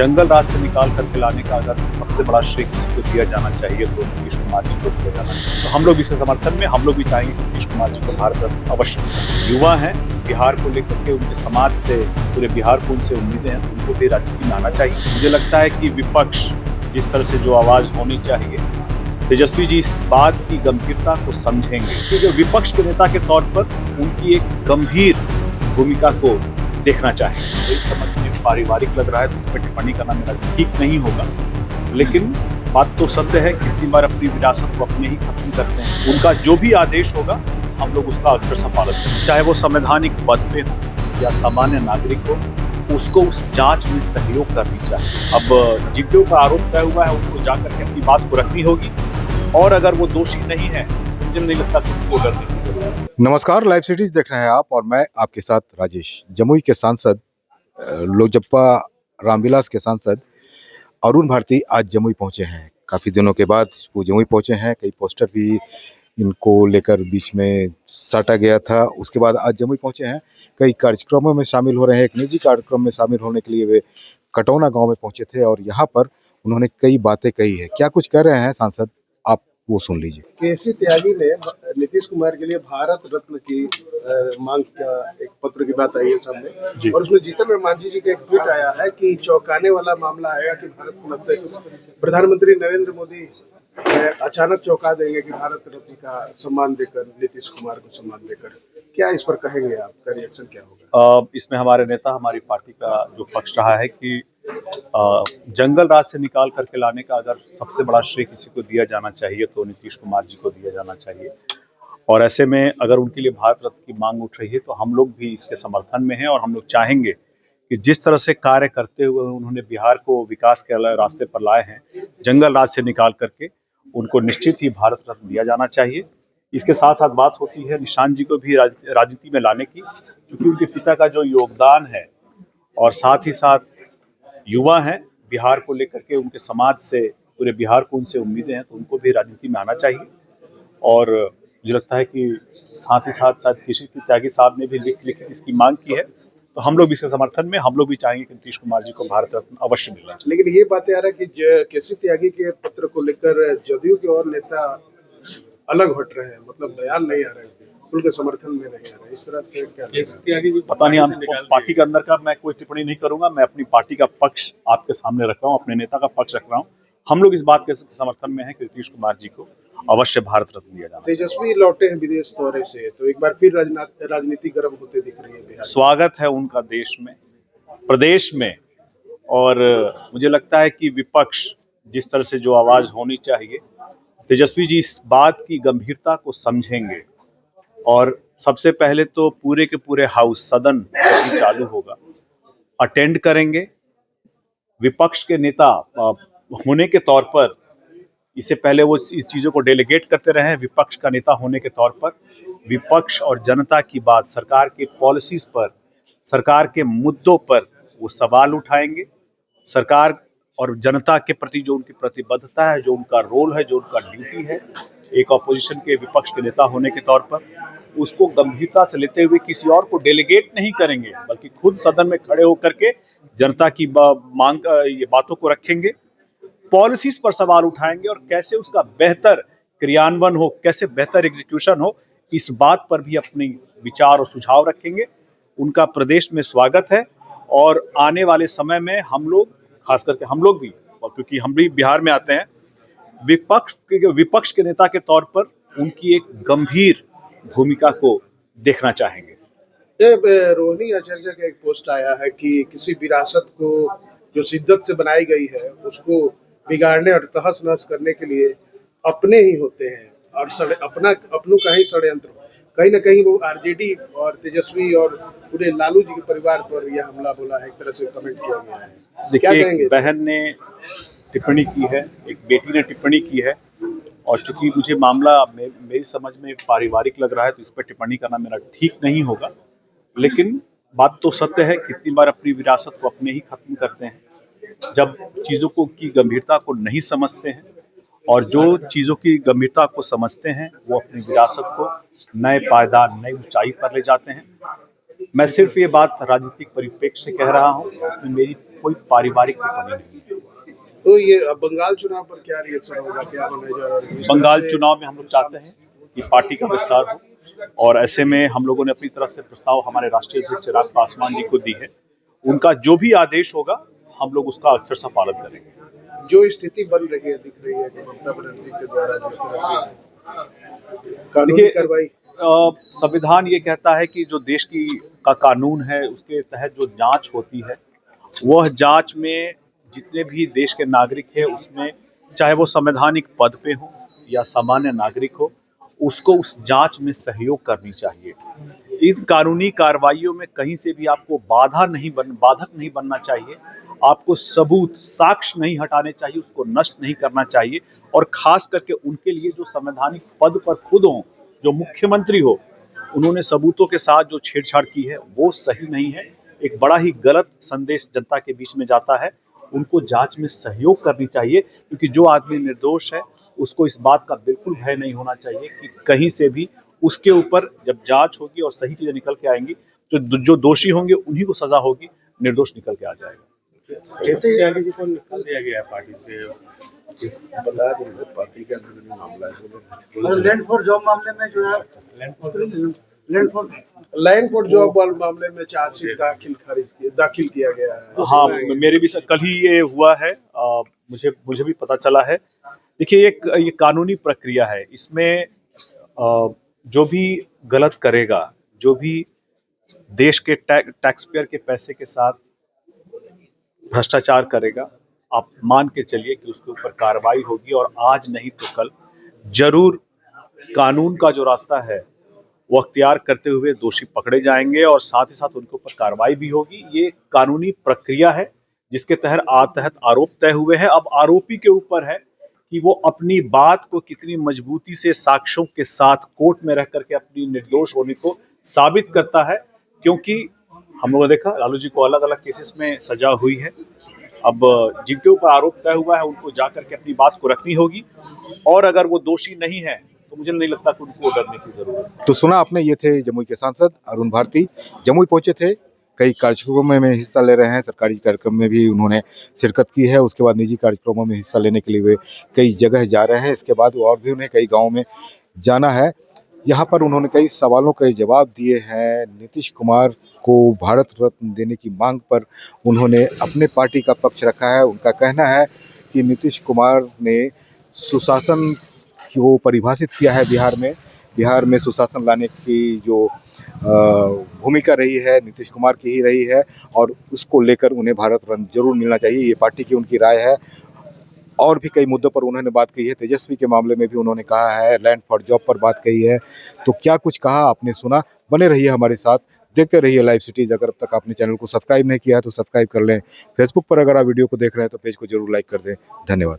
जंगल राज से निकाल करके लाने का अगर सबसे बड़ा श्रेय किसी को दिया जाना चाहिए तो नीतीश कुमार जी को दिया जाना चाहिए। तो हम लोग इसके समर्थन में हम लोग भी चाहेंगे कि नीतीश कुमार जी को भारत रत्न अवश्य मिले। युवा हैं, बिहार को लेकर के उनके समाज से, पूरे बिहार को उनसे उम्मीदें हैं, उनको भी राजनीति में आना चाहिए। मुझे लगता है कि विपक्ष जिस तरह से जो आवाज होनी चाहिए, तेजस्वी जी इस बात की गंभीरता को समझेंगे कि जो विपक्ष के नेता के तौर पर उनकी एक गंभीर भूमिका को देखना चाहिए। तो इस समझ में पारिवारिक लग रहा है तो इस पर टिप्पणी करना मेरा ठीक नहीं होगा, लेकिन बात तो सत्य है कि कितनी बार अपनी विरासत को अपने ही खत्म करते हैं। उनका जो भी आदेश होगा हम लोग उसका अक्षरशः पालन करें, चाहे वो संवैधानिक पद पे हो या सामान्य नागरिक हो, उसको उस जांच में सहयोग करनी चाहिए। अब जिन का आरोप तय हुआ है उनको जाकर के अपनी बात को रखनी होगी, और अगर वो दोषी नहीं है तो मुझे नहीं लगता कि उनको डरने की जरूरत है। नमस्कार, लाइव सिटीज देख रहे हैं आप और मैं आपके साथ राजेश। जमुई के सांसद लोजप्पा रामविलास के सांसद अरुण भारती आज जमुई पहुंचे हैं। काफ़ी दिनों के बाद वो जमुई पहुंचे हैं। कई पोस्टर भी इनको लेकर बीच में साटा गया था, उसके बाद आज जमुई पहुंचे हैं। कई कार्यक्रमों में शामिल हो रहे हैं। एक निजी कार्यक्रम में शामिल होने के लिए वे कटौना गांव में पहुंचे थे और यहाँ पर उन्होंने कई बातें कही है। क्या कुछ कह रहे हैं सांसद, आप वो सुन लीजिए। केसी त्यागी ने नीतीश कुमार के लिए भारत रत्न की मांग का एक पत्र की बात आई है सामने, और उसमें जीतन राम मांझी जी का एक ट्वीट आया है कि चौंकाने वाला मामला आएगा कि प्रधानमंत्री नरेंद्र मोदी अचानक चौंका देंगे कि भारत रत्न का सम्मान देकर, नीतीश कुमार को सम्मान देकर। क्या इस पर कहेंगे, आपका रिएक्शन क्या होगा? इसमें हमारे नेता, हमारी पार्टी का जो पक्ष रहा है कि जंगल राज से निकाल करके लाने का अगर सबसे बड़ा श्रेय किसी को दिया जाना चाहिए तो नीतीश कुमार जी को दिया जाना चाहिए। और ऐसे में अगर उनके लिए भारत रत्न की मांग उठ रही है तो हम लोग भी इसके समर्थन में हैं, और हम लोग चाहेंगे कि जिस तरह से कार्य करते हुए उन्होंने बिहार को विकास के रास्ते पर लाए हैं, जंगल राज से निकाल करके, उनको निश्चित ही भारत रत्न दिया जाना चाहिए। इसके साथ साथ बात होती है निशांत जी को भी राजनीति में लाने की, क्योंकि उनके पिता का जो योगदान है, और साथ ही साथ युवा हैं, बिहार को लेकर के उनके समाज से, पूरे बिहार को उनसे उम्मीदें हैं, तो उनको भी राजनीति में आना चाहिए। और मुझे लगता है कि साथ ही साथ केसी त्यागी साहब ने भी लिखित इसकी मांग की है, तो हम लोग इसके समर्थन में हम लोग भी चाहेंगे कि नीतीश कुमार जी को भारत रत्न अवश्य मिलना चाहिए। लेकिन ये बातें आ रहा है कि केसी त्यागी के पत्र को लेकर जदयू के और नेता अलग हट रहे हैं, मतलब बयान नहीं आ रहे हैं, उनके समर्थन में नहीं आ रहे। इस तरह से क्या पता नहीं, पार्टी के अंदर का मैं कोई टिप्पणी नहीं करूंगा। मैं अपनी पार्टी का पक्ष आपके सामने रख रहा हूँ, अपने नेता का पक्ष रख रहा हूँ। हम लोग इस बात के समर्थन में है कि नीतीश कुमार जी को अवश्य भारत रत्न दिया जाना। तेजस्वी लौटे हैं विदेश दौरे से, तो एक बार फिर राजनीति गर्म होते दिख रही है बिहार। स्वागत है उनका देश में, प्रदेश में, और मुझे लगता है कि विपक्ष जिस तरह से जो आवाज होनी चाहिए, तेजस्वी जी इस बात की गंभीरता को समझेंगे। और सबसे पहले तो पूरे के पूरे हाउस, सदन जब भी चालू होगा, अटेंड करेंगे। विपक्ष के नेता होने के तौर पर, इससे पहले वो इस चीजों को डेलीगेट करते रहे हैं। विपक्ष का नेता होने के तौर पर विपक्ष और जनता की बात, सरकार के पॉलिसीज पर, सरकार के मुद्दों पर वो सवाल उठाएंगे। सरकार और जनता के प्रति जो उनकी प्रतिबद्धता है, जो उनका रोल है, जो उनका ड्यूटी है एक ऑपोजिशन के, विपक्ष के नेता होने के तौर पर, उसको गंभीरता से लेते हुए किसी और को डेलीगेट नहीं करेंगे, बल्कि खुद सदन में खड़े होकर के जनता की मांग, ये बातों को रखेंगे, पॉलिसीज पर सवाल उठाएंगे, और कैसे उसका बेहतर क्रियान्वयन हो, कैसे बेहतर एग्जीक्यूशन हो, इस बात पर भी अपने विचार और सुझाव रखेंगे। उनका प्रदेश में स्वागत है, और आने वाले समय में हम लोग, खास करके हम लोग भी, और क्योंकि हम भी बिहार में आते हैं, विपक्ष के नेता के तौर पर उनकी एक गंभीर भूमिका को देखना चाहेंगे। रोहिणी आचार्य का एक पोस्ट आया है कि किसी विरासत को जो शिद्दत से बनाई गई है उसको बिगाड़ने और तहस नहस करने के लिए अपने ही होते हैं, और अपनों का ही षड्यंत्र। कहीं ना कहीं वो आरजेडी और तेजस्वी और पूरे लालू जी के परिवार पर यह हमला बोला है, एक तरह से कमेंट किया गया है। देखिए, एक बहन ने टिप्पणी की है, एक बेटी ने टिप्पणी की है, और चूंकि मुझे मामला मेरी समझ में पारिवारिक लग रहा है तो इस पर टिप्पणी करना मेरा ठीक नहीं होगा। लेकिन बात तो सत्य है, कितनी बार अपनी विरासत को अपने ही खत्म करते हैं जब चीज़ों को की गंभीरता को नहीं समझते हैं, और जो चीज़ों की गंभीरता को समझते हैं वो अपनी विरासत को नए पायदान, नई ऊंचाई पर ले जाते हैं। मैं सिर्फ ये बात राजनीतिक परिप्रेक्ष्य से कह रहा हूँ, इसमें मेरी कोई पारिवारिक टिप्पणी नहीं है। तो ये अब बंगाल चुनाव पर क्या रिएक्शन होगा, क्या होने जा रहा है? बंगाल चुनाव में हम लोग चाहते हैं कि पार्टी का विस्तार हो और ऐसे में हम लोगों ने अपनी तरफ से प्रस्ताव हमारे राष्ट्रीय अध्यक्ष चिराग पासवान जी को दी है। उनका जो भी आदेश होगा हम लोग उसका अक्षरशः पालन करेंगे। जो स्थिति बन रही है, दिख रही है कि ममता बनर्जी के द्वारा जिस तरह से कानूनी कार्रवाई, संविधान ये कहता है कि जो देश की का कानून है उसके तहत जो जांच होती है, वह जांच में जितने भी देश के नागरिक हैं उसमें चाहे वो संवैधानिक पद पे हो या सामान्य नागरिक हो, उसको उस जांच में सहयोग करनी चाहिए। इस कानूनी कार्रवाइयों में कहीं से भी आपको बाधक नहीं बनना चाहिए। आपको सबूत साक्ष्य नहीं हटाने चाहिए, उसको नष्ट नहीं करना चाहिए। और खास करके उनके लिए जो संवैधानिक पद पर खुद हों, जो मुख्यमंत्री हो, उन्होंने सबूतों के साथ जो छेड़छाड़ की है वो सही नहीं है। एक बड़ा ही गलत संदेश जनता के बीच में जाता है। उनको जांच में सहयोग करनी चाहिए, क्योंकि जो आदमी निर्दोष है उसको इस बात का बिल्कुल भय नहीं होना चाहिए कि कहीं से भी उसके ऊपर जब जांच होगी और सही चीजें निकल के आएंगी तो जो दोषी होंगे उन्हीं को सजा होगी, निर्दोष निकल के आ जाएगा। कैसे त्यागी जी को निकाल दिया गया पार्टी से, बता दें पार्टी का मामला है। लैंड फॉर जॉब मामले में जो है लैंड फॉर जॉब वाले मामले में चार्जशीट दाखिल किया गया है। हाँ, मेरे भी कल ही ये हुआ है। मुझे भी पता चला है। देखिए, ये कानूनी प्रक्रिया है। इसमें जो भी गलत करेगा, जो भी देश के टैक्स पेयर के पैसे के साथ भ्रष्टाचार करेगा, आप मान के चलिए कि उसके ऊपर कार्रवाई होगी और आज नहीं तो कल जरूर कानून का जो रास्ता है वो अख्तियार करते हुए दोषी पकड़े जाएंगे और साथ ही साथ उनके ऊपर कार्रवाई भी होगी। ये कानूनी प्रक्रिया है जिसके तहत आरोप तय हुए हैं। अब आरोपी के ऊपर है कि वो अपनी बात को कितनी मजबूती से साक्ष्यों के साथ कोर्ट में रह करके अपनी निर्दोष होने को साबित करता है। क्योंकि हम लोगों ने देखा लालू जी को अलग अलग केसेस में सजा हुई है। अब जिनके ऊपर आरोप तय हुआ है उनको जाकर के अपनी बात को रखनी होगी और अगर वो दोषी नहीं है तो मुझे नहीं लगता कि उनको डरने की जरूरत है। तो सुना आपने, ये थे जमुई के सांसद अरुण भारती। जमुई पहुंचे थे, कई कार्यक्रमों में हिस्सा ले रहे हैं। सरकारी कार्यक्रम में भी उन्होंने शिरकत की है। उसके बाद निजी कार्यक्रमों में हिस्सा लेने के लिए वे कई जगह जा रहे हैं। इसके बाद और भी उन्हें कई गाँव में जाना है। यहाँ पर उन्होंने कई सवालों के जवाब दिए हैं। नीतीश कुमार को भारत रत्न देने की मांग पर उन्होंने अपने पार्टी का पक्ष रखा है। उनका कहना है कि नीतीश कुमार ने सुशासन को परिभाषित किया है। बिहार में सुशासन लाने की जो भूमिका रही है नीतीश कुमार की ही रही है और उसको लेकर उन्हें भारत रत्न जरूर मिलना चाहिए। ये पार्टी की उनकी राय है। और भी कई मुद्दों पर उन्होंने बात कही है। तेजस्वी के मामले में भी उन्होंने कहा है, लैंड फॉर जॉब पर बात कही है। तो क्या कुछ कहा आपने सुना। बने रहिए हमारे साथ, देखते रहिए लाइव सिटीज। अगर अब तक आपने चैनल को सब्सक्राइब नहीं किया है तो सब्सक्राइब कर लें। फेसबुक पर अगर आप वीडियो को देख रहे हैं तो पेज को जरूर लाइक कर दें। धन्यवाद।